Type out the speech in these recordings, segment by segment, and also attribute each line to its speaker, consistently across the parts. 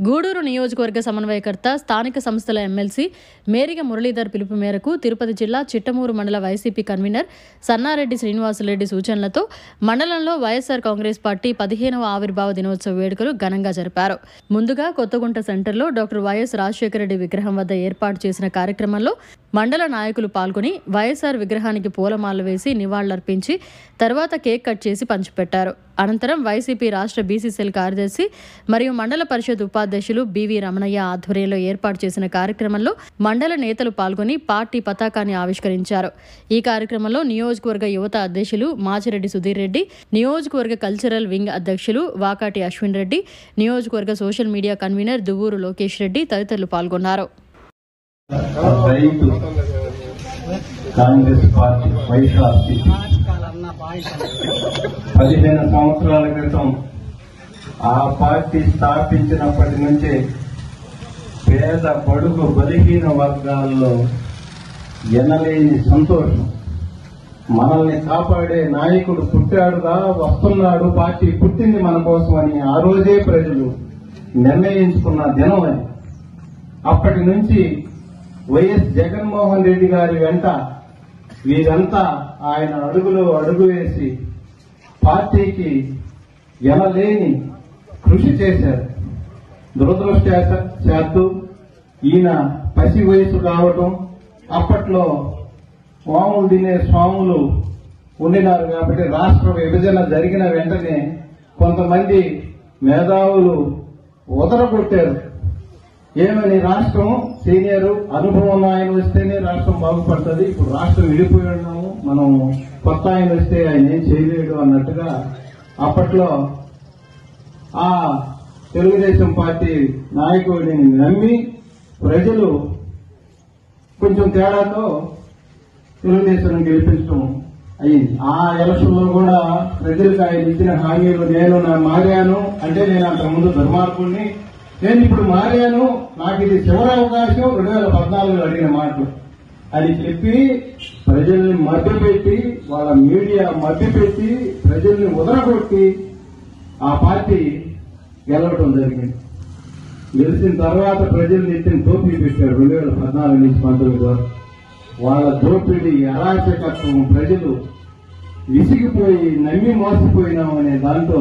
Speaker 1: గూడూరు నియోజకవర్గ సమన్వయకర్త, స్థానిక సంస్థల ఎమ్మెల్సీ మేరిగ మురళీధర్ పిలుపు మేరకు తిరుపతి జిల్లా చిట్టమూరు మండల వైసీపీ కన్వీనర్ సన్నారెడ్డి శ్రీనివాసులరెడ్డి సూచనలతో మండలంలో వైఎస్ఆర్ కాంగ్రెస్ పార్టీ 15వ ఆవిర్భావ దినోత్సవ వేడుకలు ఘనంగా జరిపారు. ముందుగా కొత్తగుంట సెంటర్లో డాక్టర్ వైఎస్ రాజశేఖర రెడ్డి విగ్రహం వద్ద ఏర్పాటు చేసిన కార్యక్రమంలో మండల నాయకులు పాల్గొని వైఎస్ఆర్ విగ్రహానికి పూలమాలలు వేసి నివాళులర్పించి తర్వాత కేక్ కట్ చేసి పంచిపెట్టారు. అనంతరం వైసీపీ రాష్ట్ర బీసీ సెల్ కార్యదర్శి మరియు మండల పరిషత్ ఉపాధ్యక్షులు బివి రమణయ్య ఆధ్వర్యంలో ఏర్పాటు చేసిన కార్యక్రమంలో మండల నేతలు పాల్గొని పార్టీ పతాకాన్ని ఆవిష్కరించారు. ఈ కార్యక్రమంలో నియోజకవర్గ యువత అధ్యక్షులు మాచిరెడ్డి సుధీర్ రెడ్డి, నియోజకవర్గ కల్చరల్ వింగ్ అధ్యక్షులు వాకాటి అశ్విన్ రెడ్డి, నియోజకవర్గ social media convenor Duvvuru Lokesh Reddy తదితరులు పాల్గొన్నారు.
Speaker 2: కాంగ్రెస్ పార్టీ వైఎస్ఆర్సీ 15 సంవత్సరాల క్రితం ఆ పార్టీ స్థాపించినప్పటి నుంచే పేద బడుగు బలహీన వర్గాల్లో ఎనలేని సంతోషం. మనల్ని కాపాడే నాయకుడు పుట్టాడుగా, వస్తున్నాడు, పార్టీ పుట్టింది మన కోసమని ఆ రోజే ప్రజలు నిర్ణయించుకున్న దినం అది. అప్పటి నుంచి వైఎస్ జగన్మోహన్ రెడ్డి గారి వెంట వీరంతా ఆయన అడుగులో అడుగు వేసి పార్టీకి ఎనలేని కృషి చేశారు. దురదృష్టవశాత్తు ఈయన పసి వయసు కావటం, అప్పట్లో స్వాములు తినే స్వాములు ఉండినారు కాబట్టి రాష్ట్ర విభజన జరిగిన వెంటనే కొంతమంది మేధావులు ఉదరగొట్టారు. ఏమని, రాష్ట్రం సీనియర్ అనుభవం ఉన్న ఆయన వస్తేనే రాష్ట్రం బాగుపడుతుంది, ఇప్పుడు రాష్ట్రం విడిపోయి ఉన్నాము, మనం కొత్త ఆయన వస్తే ఆయన ఏం చేయలేడు అన్నట్టుగా అప్పట్లో ఆ తెలుగుదేశం పార్టీ నాయకుడిని నమ్మి ప్రజలు కొంచెం తేడాతో తెలుగుదేశం గెలిపించడం అయ్యింది. ఆ ఎలక్షన్ లో కూడా ప్రజలకు ఆయన ఇచ్చిన హామీలు, నేను మారాను అంటే నేను అంతకుముందు దుర్మార్గుడిని, నేను ఇప్పుడు మారాను, నాకు ఇది చివరి అవకాశం 2014 అడిగిన మాటలు అని చెప్పి ప్రజల్ని మభ్యపెట్టి, వాళ్ళ మీడియా మభ్యపెట్టి ప్రజల్ని ఉదరగొట్టి ఆ పార్టీ గెలవడం జరిగింది. గెలిచిన తర్వాత ప్రజల్ని ఎత్తిన దోపిడీ పెట్టారు 2014 నుంచి 19 వరకు. వాళ్ళ దోపిడీ, అరాచకత్వం, ప్రజలు విసిగిపోయి నమ్మి మోసపోయినామనే దాంతో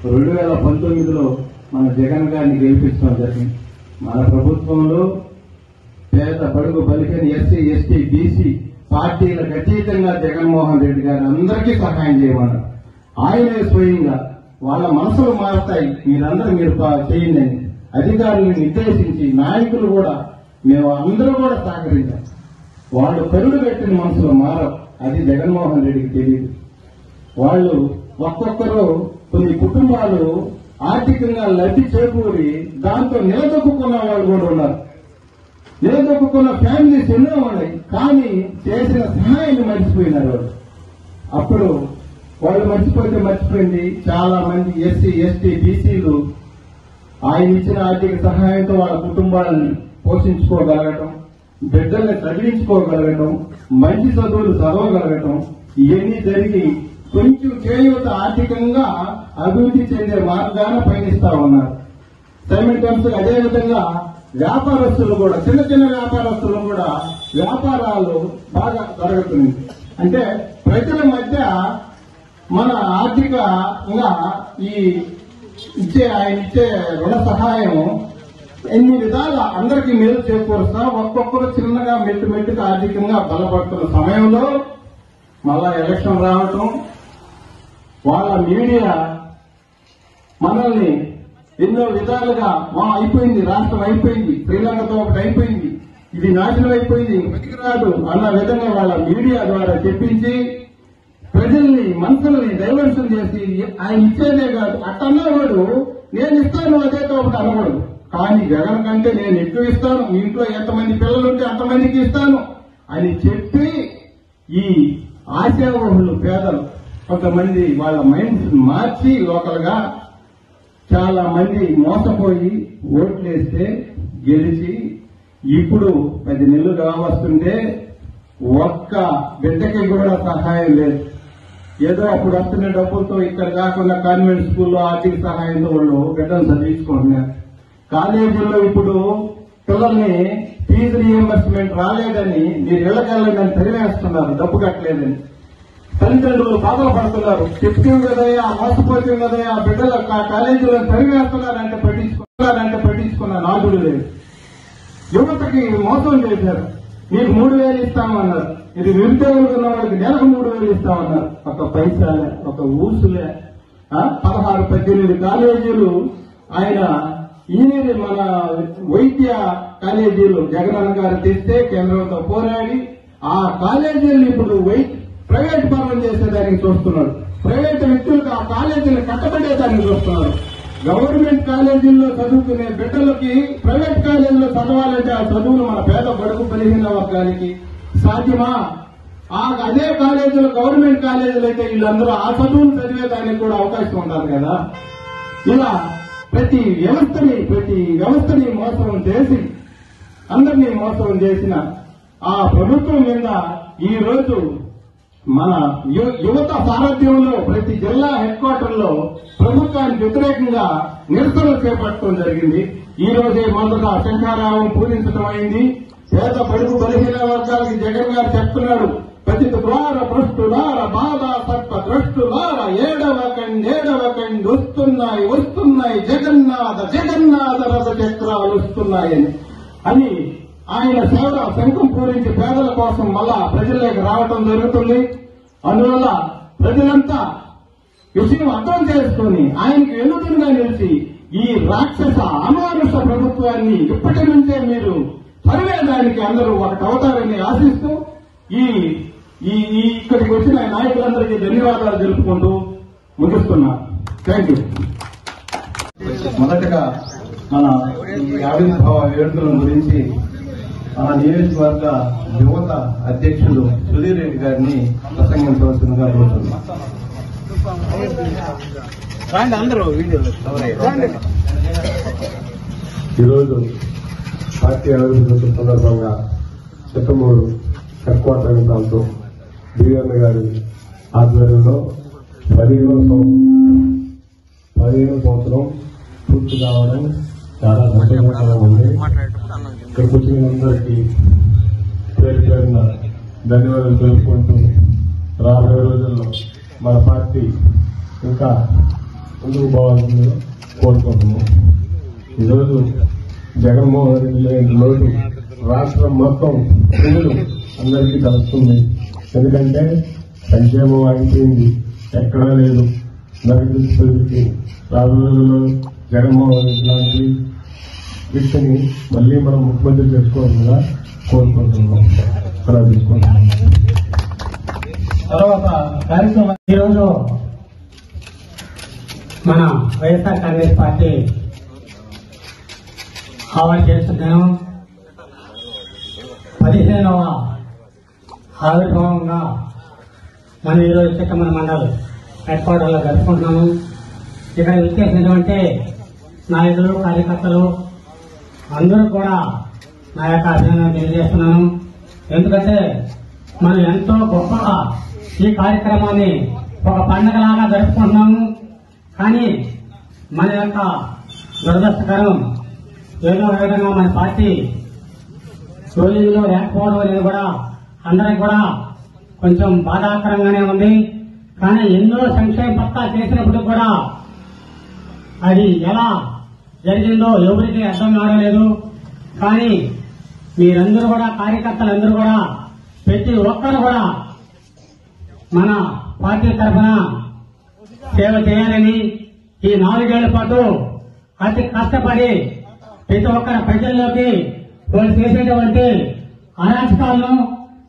Speaker 2: 2019లో మన జగన్ గారిని గెలిపించడం జరిగింది. మన ప్రభుత్వంలో పేద బడుగు బలికైన ఎస్సీ, ఎస్టీ, బీసీ పార్టీలకు అతీతంగా జగన్మోహన్ రెడ్డి గారు అందరికీ సహాయం చేయమన్నారు. ఆయనే స్వయంగా వాళ్ళ మనసులు మారుతాయి, మీరందరూ మీరు చేయండి అని అధికారులను నిర్దేశించి, నాయకులు కూడా మేము అందరూ కూడా సహకరించాం. వాళ్ళు కరుడు పెట్టిన మనసులు మారవు, అది జగన్మోహన్ రెడ్డికి తెలియదు. వాళ్ళు ఒక్కొక్కరు, కొన్ని కుటుంబాలు ఆర్థికంగా లబ్ధి చేకూరి దాంతో నిలదొక్కున్న వాళ్ళు కూడా ఉన్నారు. నిలదొక్కున్న ఫ్యామిలీస్ ఎన్నో ఉన్నాయి, కానీ చేసిన సహాయాన్ని మర్చిపోయినారు వాళ్ళు. అప్పుడు వాళ్ళు మర్చిపోయింది చాలా మంది ఎస్సీ, ఎస్టీ, బీసీలు ఆయన ఇచ్చిన ఆర్థిక సహాయంతో వాళ్ళ కుటుంబాలను పోషించుకోగలగటం, బిడ్డల్ని చదివించుకోగలగటం, మంచి చదువులు చదవగలగటం, ఇవన్నీ జరిగి కొంచెం చేయూత ఆర్థికంగా అభివృద్ధి చెందే మార్గాన పయనిస్తా ఉన్నారు. సైమల్టేనియస్ గా అదేవిధంగా వ్యాపారస్తులు కూడా, చిన్న చిన్న వ్యాపారస్తులు కూడా వ్యాపారాలు బాగా జరుగుతుంది. అంటే ప్రజల మధ్య మన ఆర్థికంగా ఈ ఆయన ఇచ్చే రుణ సహాయం ఎన్ని విధాల అందరికీ మేలు చేకూరుస్తా, ఒక్కొక్కరు చిన్నగా మెట్టుగా ఆర్థికంగా బలపడుతున్న సమయంలో మళ్ళా ఎలక్షన్ రావటం, వాళ్ళ మీడియా మనల్ని ఎన్నో విధాలుగా అయిపోయింది, రాష్ట్రం అయిపోయింది, శ్రీలంకతో ఒకటి అయిపోయింది, ఇది నాశనం అయిపోయింది, బతికిరాదు అన్న విధంగా వాళ్ళ మీడియా ద్వారా చెప్పించి ప్రజల్ని, మనసుల్ని డైవర్షన్ చేసి ఆయన ఇచ్చేదే కాదు అట్టన్నవాడు నేను ఇస్తాను అదేతో ఒకటి అనకూడదు, కానీ జగన్ కంటే నేను ఎక్కువ ఇస్తాను, మీ ఇంట్లో ఎంతమంది పిల్లలుంటే అంతమందికి ఇస్తాను అని చెప్పి ఈ ఆశావహులు పేదలు కొంతమంది వాళ్ళ మైండ్స్ మార్చి లోకల్ గా చాలా మంది మోసపోయి ఓట్లేస్తే గెలిచి ఇప్పుడు 10 నెలలు కావస్తుంటే ఒక్క బిడ్డకి కూడా సహాయం లేదు. ఏదో అప్పుడు వస్తున్న డబ్బులతో ఇక్కడ కాకుండా కాన్వెంట్ స్కూల్లో ఆర్థిక సహాయంతో వాళ్ళు బిడ్డలు చదివించుకుంటున్నారు. కాలేజీల్లో ఇప్పుడు పిల్లల్ని ఫీజు రీఎంబర్స్మెంట్ రాలేదని మీరు ఇళ్లకెళ్ళని తరివేస్తున్నారు, డబ్బు కట్టలేదని. తల్లిదండ్రులు బాధలు పడుతున్నారు. చెప్తాం కదయ్యా, మోసపోతాం కదయ్యా, బిడ్డలు కాలేజీలో తరివేస్తున్నారంటే పట్టించుకున్న నాదుడు లేదు. యువతకి మోసం చేశారు. మీకు 3,000 ఇస్తామన్నారు. ఇది నిరుద్యోగులు ఉన్న వాళ్ళకి నెలకు 3,000 ఇస్తామన్నారు. ఒక పైసాలే, ఒక ఊసులే. 16-18 కాలేజీలు ఆయన మన వైద్య కాలేజీలు జగనన్న గారు తెస్తే కేంద్రంతో పోరాడి ఆ కాలేజీలు ఇప్పుడు ప్రైవేట్ పనులు చేసేదానికి చూస్తున్నాడు. ప్రైవేట్ వ్యక్తులకు ఆ కాలేజీలు కట్టబడేదానికి చూస్తున్నారు. గవర్నమెంట్ కాలేజీల్లో చదువుకునే బిడ్డలకి ప్రైవేట్ కాలేజీలో చదవాలంటే ఆ చదువులు మన పేద బడుగు బలహీన వర్గానికి సాధ్యమా? అదే కాలేజీలో గవర్నమెంట్ కాలేజీలు అయితే వీళ్ళందరూ ఆ చదువులు చదివేదానికి కూడా అవకాశం ఉండాలి కదా. ఇలా ప్రతి వ్యవస్థని మోసం చేసి అందరినీ మోసం చేసిన ఆ ప్రభుత్వం మీద ఈ రోజు మన యువత సారథ్యంలో ప్రతి జిల్లా హెడ్ క్వార్టర్లో ప్రభుత్వానికి వ్యతిరేకంగా నిరసనలు చేపట్టడం జరిగింది. ఈ రోజే మొదట శంఖారావం పూజించడం అయింది. పేద బడుగు బలహీన వర్గాలకి జగన్ గారు చెప్తున్నాడు, పతిత ద్వార భ్రష్టులార బాధ సర్ప ద్రష్టులార ఏడవకండి వస్తున్నాయి జగన్నాథ రథ చక్రాలు వస్తున్నాయని అని ఆయన సేవ శంఖం పూరించి పేదల కోసం మళ్ళా ప్రజల్లోకి రావటం జరుగుతుంది. అందువల్ల ప్రజలంతా విషయం అర్థం చేసుకుని ఆయనకు ఎన్నుతున్నా నిలిచి ఈ రాక్షస అమానుష ప్రభుత్వాన్ని ఇప్పటి నుంచే మీరు పరివేదానికి అందరూ ఒకటవుతారని ఆశిస్తూ ఇక్కడికి వచ్చిన నాయకులందరికీ ధన్యవాదాలు తెలుపుకుంటూ ముగిస్తున్నా. Thank you. మొదటగా మన ఈ ఆవిర్భావ వేడుకల గురించి మన నియోజకవర్గ యువత అధ్యక్షులు సుధీర్ రెడ్డి గారిని ప్రసంగించవలసిందిగా కోరుతున్నాం.
Speaker 3: ఈరోజు పార్టీ ఆవిర్భావ సందర్భంగా చిత్తమూరు హెడ్ క్వార్టర్ ప్రాంతం బీవన్న గారి ఆధ్వర్యంలో 15వ సంవత్సరం పూర్తి కావడం చాలా సంతోషంగా ఉంది. ఇక్కడికి వచ్చిన అందరికీ పేరు పేరున ధన్యవాదాలు తెలుపుకుంటూ రాబోయే రోజుల్లో మన పార్టీ ఇంకా ముందుకు పోవాలని కోరుకుంటున్నాం. ఈరోజు జగన్మోహన్ రెడ్డి లేని లోటు రాష్ట్రం మొత్తం ప్రజలు అందరికీ తెలుస్తుంది. ఎందుకంటే సంక్షేమం అయిపోయింది, ఎక్కడా లేదు. దళితులకి రాబోయే రోజుల్లో జగన్మోహన్ రెడ్డి లాంటి వ్యక్తిని మళ్లీ మనం ముఖ్యమంత్రి చేసుకోవాలని కోరుకుంటున్నాం. తీసుకుంటున్నాం.
Speaker 2: తర్వాత కార్యక్రమం
Speaker 4: ఈరోజు మన వైఎస్ఆర్ కాంగ్రెస్ పార్టీ ఆవిర్భావం చేస్తున్నాం. 15వ ఆవిర్భావంగా మనం ఈరోజు చిత్తమూరు మండలం హెడ్ క్వార్టర్లో జరుపుకుంటున్నాము. ఇక్కడ విచ్చేసినటువంటి నాయకులు, కార్యకర్తలు అందరూ కూడా నా యొక్క అభినందన తెలియజేస్తున్నాను. ఎందుకంటే మనం ఎంతో గొప్పగా ఈ కార్యక్రమాన్ని ఒక పండగలాగా జరుపుకుంటున్నాము. కానీ మన యొక్క దురదృష్టకరం ఏదో ఒక విధంగా మన పార్టీ రోజుల్లో లేకపోవడం అనేది కూడా అందరికి కూడా కొంచెం బాధాకరంగానే ఉంది. కానీ ఎన్నో సంక్షేమ పథకాలు చేసినప్పుడు కూడా అది ఎలా జరిగిందో ఎవరికి అర్థం కావలేదు. కానీ మీరందరూ కూడా, కార్యకర్తలందరూ కూడా, ప్రతి ఒక్కరు కూడా మన పార్టీ తరఫున సేవ చేయాలని ఈ 4 ఏళ్ల పాటు అతి కష్టపడి ప్రతి ఒక్కరి ప్రజల్లోకి వాళ్ళు చేసేటువంటి అరాచకాలను,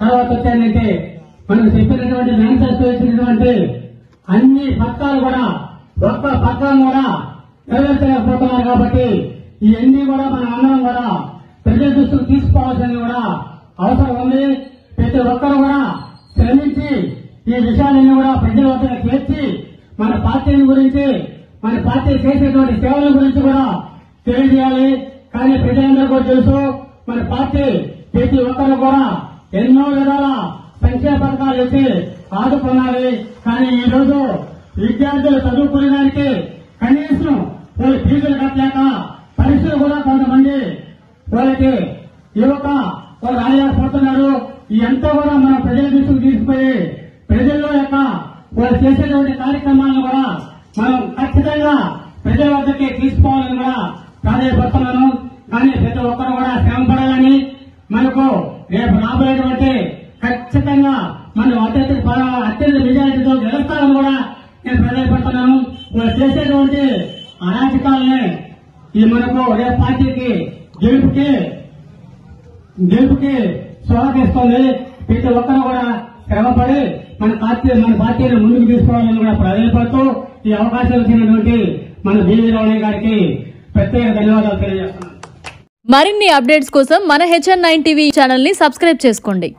Speaker 4: తర్వాత వచ్చేంటే మనకు చెప్పినటువంటి మేనిఫెస్టో ఇచ్చినటువంటి అన్ని పథకాలు కూడా ఒక్క పథకం కూడా నెరవేర్చలేకపోతున్నారు. కాబట్టి ఇవన్నీ కూడా మనం అందరం కూడా ప్రజల దృష్టికి తీసుకోవాల్సింది కూడా అవసరం ఉంది. ప్రతి ఒక్కరు కూడా శ్రమించి ఈ విషయాలన్నీ కూడా ప్రజల వద్ద చేర్చి మన పార్టీని గురించి, మన పార్టీ చేసేటువంటి సేవల గురించి కూడా తెలియజేయాలి. కానీ ప్రజలందరూ కూడా తెలుసు, మన పార్టీ ప్రతి ఒక్కరు కూడా ఎన్నో విధాల సంక్షేమ పథకాలు ఇచ్చి ఆదుకున్నది. కానీ ఈ రోజు విద్యార్థులు చదువుకునేదానికి కనీసం వాళ్ళు ఫీజులు కట్టలేక పరీక్షలు వాళ్ళకి యువత వాళ్ళు రాజపడుతున్నారు. ఇదంతా కూడా మన ప్రజల దృష్టికి తీసుకుపోయి ప్రజల్లో యొక్క వాళ్ళు చేసేటువంటి కార్యక్రమాలను కూడా మనం ఖచ్చితంగా ప్రజల వద్దకి తీసుకోవాలని కూడా ప్రాధాన్యపడుతున్నాను. కానీ ప్రతి ఒక్కరు కూడా శ్రమ పడాలని మనకు రేపు రాబోయేటువంటి ఖచ్చితంగా మనం అత్యంత మెజారిటీతో గెలుస్తామని కూడా నేను ప్రాధాన్యపడుతున్నాను. వాళ్ళు చేసేటువంటి అరాచకాలని ఈ మనకు రేపు పార్టీకి గెలుపుకి స్వాగతిస్తుంది. ప్రతి ఒక్కరు కూడా శ్రమపడి మన పార్టీని ముందుకు తీసుకోవాలని కూడా ప్రాధాన్యపడుతూ ఈ అవకాశం ఇచ్చినటువంటి మన బీవీ రమణయ్య గారికి ప్రత్యేక ధన్యవాదాలు తెలియజేస్తున్నాను.
Speaker 1: మరిన్ని అప్డేట్స్ కోసం మన HN9 టీవీ ఛానల్ ని సబ్స్క్రైబ్ చేసుకోండి.